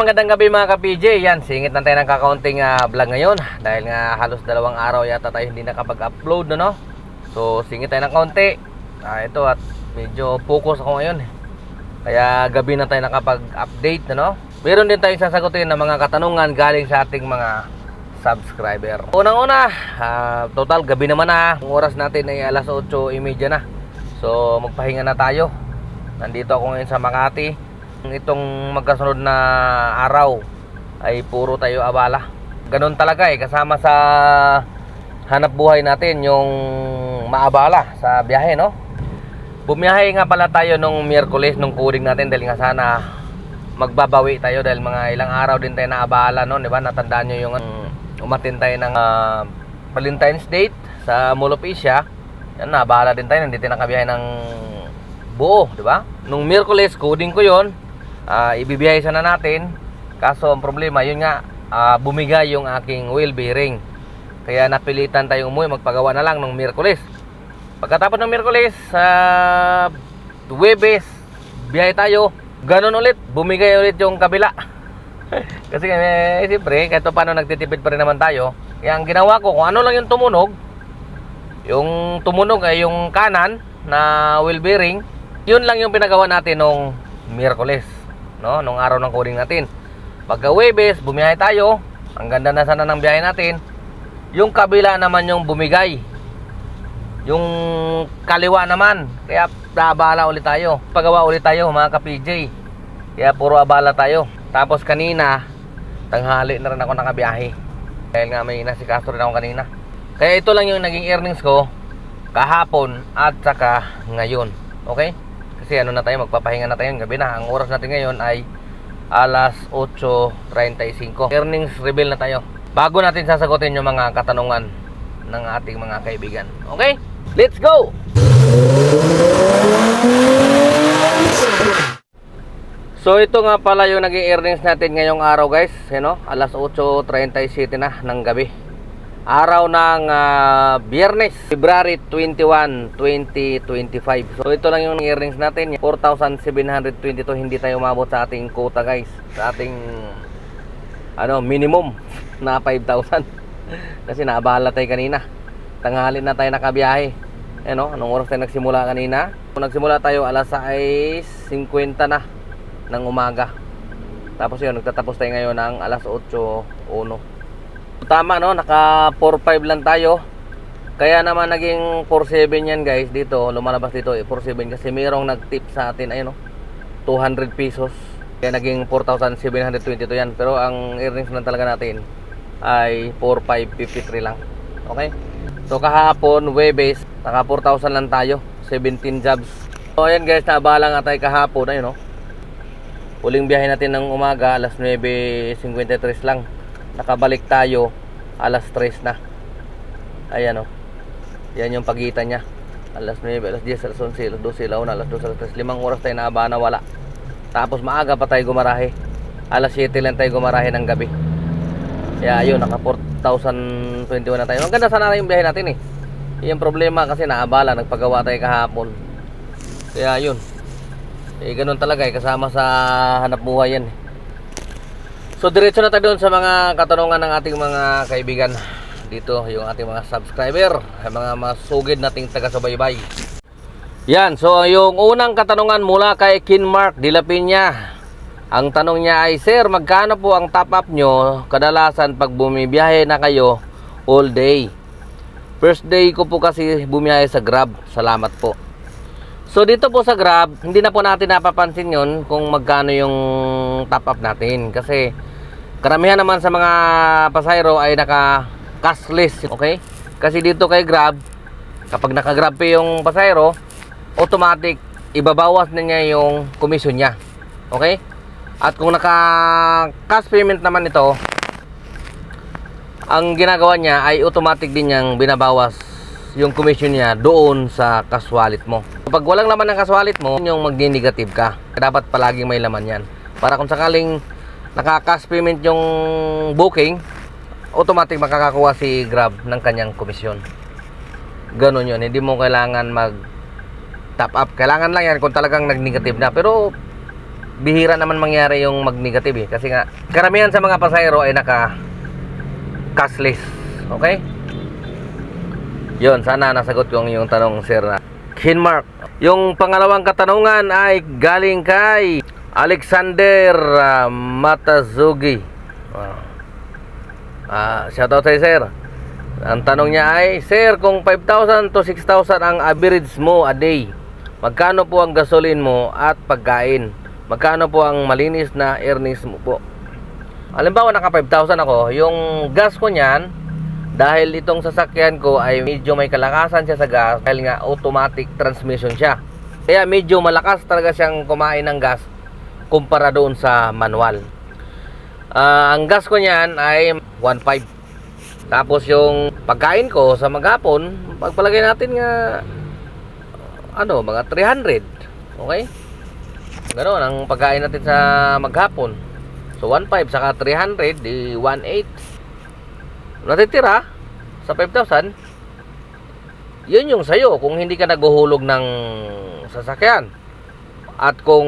Magandang gabi mga ka-PJ. Yan, singit na tayo ng kakaunting vlog ngayon. Dahil nga halos 2 araw yata tayo hindi nakapag-upload, no? So, singit tayo ng kaunti. Ito at medyo focus ako ngayon. Kaya gabi na tayo nakapag-update, no? Meron din tayong sasagutin ng mga katanungan galing sa ating mga subscriber. Unang-una, total gabi naman na. Ang oras natin ay alas 8:30 na. So, magpahinga na tayo. Nandito ako ngayon sa Makati. Itong magkasunod na araw ay puro tayo abala. Ganun talaga kasama sa hanap buhay natin yung maabala sa biyahe, no? Bumiyahe nga pala tayo nung Miyerkules nung coding natin dahil nga sana magbabawi tayo dahil mga ilang araw din tayo naabala, no? Diba? Natandaan nyo yung umatin tayo ng Valentine's date sa Mall of Asia. Yan, naabala din tayo, hindi tayo nakabiyahe ng buo, diba? Nung Miyerkules coding ko yon. Ibibiyahe sana natin. Kaso ang problema, yun nga, bumigay yung aking wheel bearing. Kaya napilitan tayong umuwi, magpagawa na lang nung Miyerkules. Pagkatapos ng Miyerkules, Huwebes, biyahe tayo. Ganon ulit, bumigay ulit yung kabila. Kasi siyempre, kahit paano nagtitipid pa rin naman tayo. Kaya ang ginawa ko, kung ano lang yung tumunog ay yung kanan na wheel bearing, yun lang yung pinagawa natin nung Miyerkules, no? Nung araw ng coding natin. Pagka Huwebes, bumiyahe tayo. Ang ganda na sana ng biyahe natin. Yung kabila naman yung bumigay. Yung kaliwa naman. Kaya abala ulit tayo. Pagawa ulit tayo mga ka-PJ. Kaya puro abala tayo. Tapos kanina, tanghali na rin ako nakabiyahe. Dahil nga may nasikaso rin ako kanina. Kaya ito lang yung naging earnings ko kahapon at saka ngayon. Okay? Kasi ano na tayo, magpapahinga na tayo, gabi na. Ang oras natin ngayon ay alas 8:35. Earnings reveal na tayo. Bago natin sasagutin yung mga katanungan ng ating mga kaibigan. Okay? Let's go! So ito nga pala yung naging earnings natin ngayong araw, guys. Alas 8:37 na ng gabi. Araw ng Biyernes, February 21, 2025. So ito lang yung earnings natin, 4,722. Hindi tayo umabot sa ating quota, guys. Sa ating minimum na 5,000. Kasi naabala tayo kanina. Tanghali na tayo nakabiyahe. Anong oras tayo nagsimula kanina? Kung nagsimula tayo alas 6:50 na ng umaga. Tapos yun, nagtatapos tayo ngayon ng alas 8:01. Tama, no? Naka 4.5 lang tayo. Kaya naman naging 4.7 yan, guys. Dito, lumalabas dito 4.7 kasi mayroong nag-tip sa atin, 200 pesos. Kaya naging 4,722 yan. Pero ang earnings lang talaga natin ay 4,553 lang. Okay? So kahapon, Huwebes, naka 4,000 lang tayo. 17 jobs. So ayan, guys, naabala nga tayo kahapon. Huling biyahe natin ng umaga, alas 9:53 lang. Nakabalik tayo alas 3 na. Ayan, yan yung pagitan niya. Alas 9, alas 10, alas 11, alas 12, alas 1, alas 2, alas 3. 5 oras tayo naabana, wala. Tapos maaga pa tayo gumarahe. Alas 7 lang tayo gumarahe ng gabi. Kaya ayun, naka 4,021 na tayo. Ang ganda sana yung biyahe natin Yung problema kasi naabala, nagpagawa tayo kahapon. Kaya ayun, ganun talaga kasama sa hanap buhay yan. So diretso na tayo doon sa mga katanungan ng ating mga kaibigan. Dito yung ating mga subscriber, mga masugid nating taga-subaybay. Yan, so yung unang katanungan mula kay Kinmark de la Piña. Ang tanong niya ay, Sir, magkano po ang top up nyo kadalasan pag bumibiyahe na kayo all day? First day ko po kasi bumiyahe sa Grab. Salamat po. So dito po sa Grab, hindi na po natin napapansin yon kung magkano yung top up natin. Kasi karamihan naman sa mga pasahero ay naka cashless, okay? Kasi dito kay Grab, kapag naka-Grab pay yung pasahero, automatic ibabawas na niya yung commission niya. Okay? At kung naka-cash payment naman ito, ang ginagawa niya ay automatic din niyang binabawas yung commission niya doon sa cash wallet mo. Kapag walang laman ng cash wallet mo, yung magdi-negative ka. Dapat palaging may laman yan. Para kung sakaling naka-cash payment yung booking, automatic makakakuha si Grab ng kanyang komisyon. Ganon yun. Hindi mo kailangan mag top up. Kailangan lang yan kung talagang nag-negative na. Pero bihira naman mangyari yung mag-negative kasi nga karamihan sa mga pasahero ay naka cashless. Okay? Yun, sana nasagot ko yung tanong sir na Hinmark. Yung pangalawang katanungan ay galing kay Alexander Matazugi. Shoutout sa'yo sir. Ang tanong niya ay, sir, kung 5,000 to 6,000 ang average mo a day, magkano po ang gasolin mo at pagkain? Magkano po ang malinis na earnings mo po? Halimbawa naka 5,000 ako, yung gas ko niyan, dahil itong sasakyan ko ay medyo may kalakasan siya sa gas dahil nga automatic transmission siya. Kaya medyo malakas talaga siyang kumain ng gas kumpara doon sa manual. Ang gas ko niyan ay 1.5. Tapos yung pagkain ko sa maghapon, pagpalagay natin nga mga 300. Okay? Ganoon ang pagkain natin sa maghapon. So 1.5 saka 300 di 1.8. Natitira sa 5,000. Yun yung sayo kung hindi ka naguhulog ng sasakyan at kung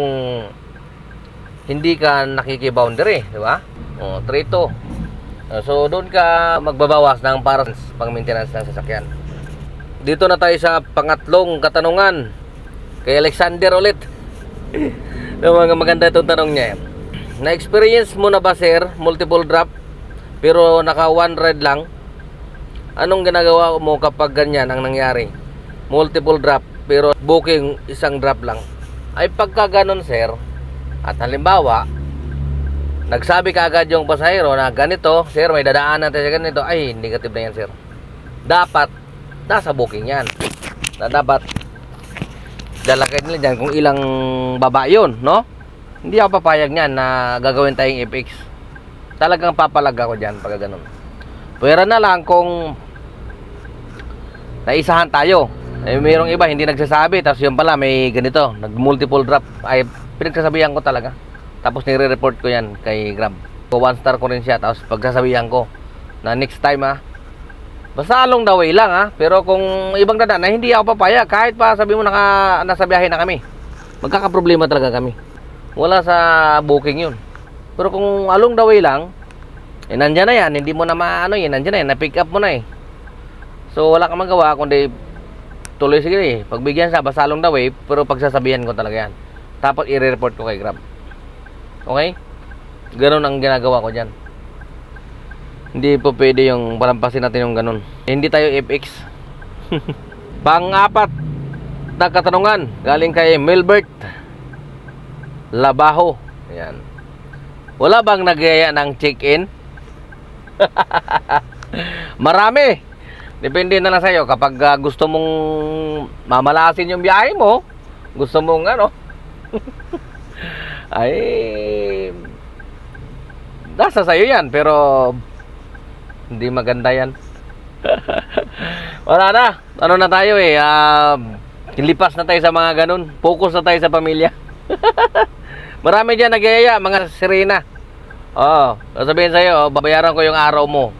hindi ka nakikiboundary, di ba? 3-2. So doon ka magbabawas ng para pang maintenance ng sasakyan. Dito na tayo sa pangatlong katanungan kay Alexander ulit. Maganda itong tanong niya. Na-experience mo na ba sir multiple drop pero naka one ride lang? Anong ginagawa mo kapag ganyan ang nangyari? Multiple drop pero booking isang drop lang. Ay pagka ganon sir, at halimbawa nagsabi ka agad yung pasahero na ganito, sir, may dadaanan tayo sa ganito, ay negative na yan sir. Dapat nasa booking yan na dapat dalakay nila dyan kung ilang baba yun, no? Hindi ako papayag niyan na gagawin tayong FX. Talagang papalag ako dyan pag ganun. Pwera na lang kung naisahan tayo. Mayroong iba hindi nagsasabi, tapos yun pala may ganito, nag multiple drop. Ay pinagsasabihan ko talaga. Tapos nire-report ko yan kay Grab. So 1 star ko rin siya, tapos pagsasabihan ko na next time basta along the way lang pero kung ibang dadaan na hindi ako papayag, kahit pa sabi mo nasa biyahe na kami, magkakaproblema talaga kami. Wala sa booking yun. Pero kung along the way lang, nandyan na yan, hindi mo na nandyan na yan, na-pick up mo na So wala kang magawa kundi tuloy sige pagbigyan sa basta along the way, pero pagsasabihan ko talaga yan. Tapos i-report ko kay Grab. Okay? Ganun ang ginagawa ko dyan. Hindi po pwede yung palampasin natin yung ganun. Hindi tayo FX. Pang-apat na katanungan galing kay Milbert Labaho. Ayan. Wala bang nagyaya ng check-in? Marami. Depende na lang sa'yo. Kapag gusto mong mamalasin yung biyahe mo, gusto mong ay nasa sa'yo yan, pero hindi maganda yan. Wala na. Ano na tayo lipas na tayo sa mga ganun. Focus na tayo sa pamilya. Marami dyan nagyayaya, mga sirena. Sabihin sa'yo, babayaran ko yung araw mo.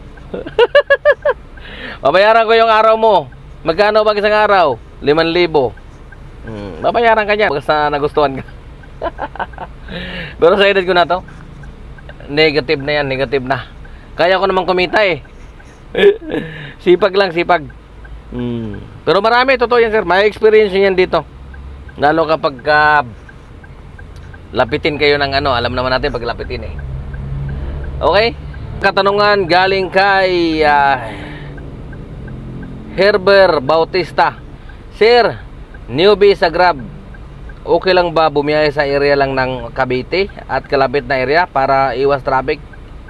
Babayaran ko yung araw mo. Magkano ba isang araw? 5,000. Babayaran ka dyan basta nagustuhan ka. Pero sa edad ko na to, negative na yan, negative na. Kaya ko naman kumita Sipag lang, sipag. Pero marami, totoo yan sir. May experience yan dito. Lalo kapag lapitin kayo ng alam naman natin pag lapitin Okay? Katanungan galing kay Herber Bautista. Sir, newbie sa Grab, okay lang ba bumiyahe sa area lang ng Cavite at kalapit na area para iwas traffic?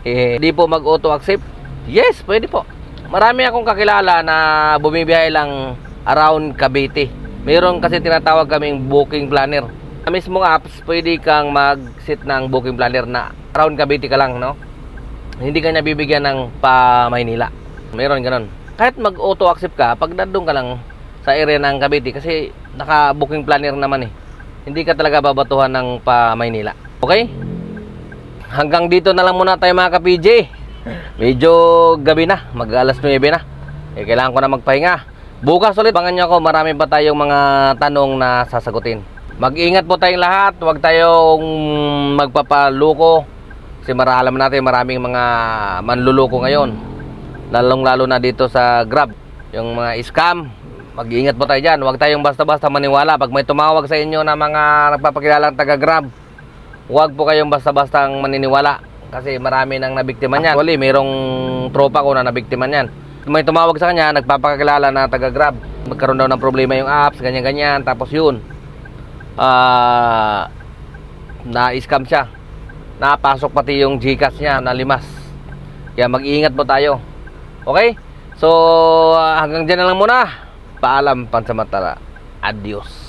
Hindi po mag-auto accept? Yes, pwede po. Marami akong kakilala na bumibiyahe lang around Cavite. Mayroon kasi tinatawag kaming booking planner. Sa mismong apps, pwede kang mag-set ng booking planner na around Cavite ka lang, no? Hindi ka niya bibigyan ng pa Maynila. Mayroon ganun. Kahit mag-auto accept ka, pag nandun ka lang sa area ng Cavite, kasi naka-booking planner naman hindi ka talaga babatuhan ng pa Maynila. Okay? Hanggang dito na lang muna tayo mga ka-PJ. Medyo gabi na, mag-alas 9 na. Kailangan ko na magpahinga. Bukas ulit, bangan nyo ako, marami pa tayong mga tanong na sasagutin. Mag-ingat po tayong lahat, huwag tayong magpapaluko. Kasi alam natin maraming mga manluloko ngayon. Lalong-lalo na dito sa Grab. Yung mga scam, mag-iingat po tayo dyan. Huwag tayong basta-basta maniwala. Pag may tumawag sa inyo na mga nagpapakilalang taga-Grab, huwag po kayong basta-bastang maniniwala. Kasi marami nang nabiktima niyan. Actually, mayroong tropa ko na nabiktima niyan. May tumawag sa kanya, nagpapakilala na taga-Grab. Magkaroon daw ng problema yung apps, ganyan-ganyan. Tapos yun, na-scam siya. Napasok pati yung GCash niya, nalimas. Kaya mag-iingat po tayo. Okay? So, hanggang dyan na lang muna. Paalam, pansamantala. Adios.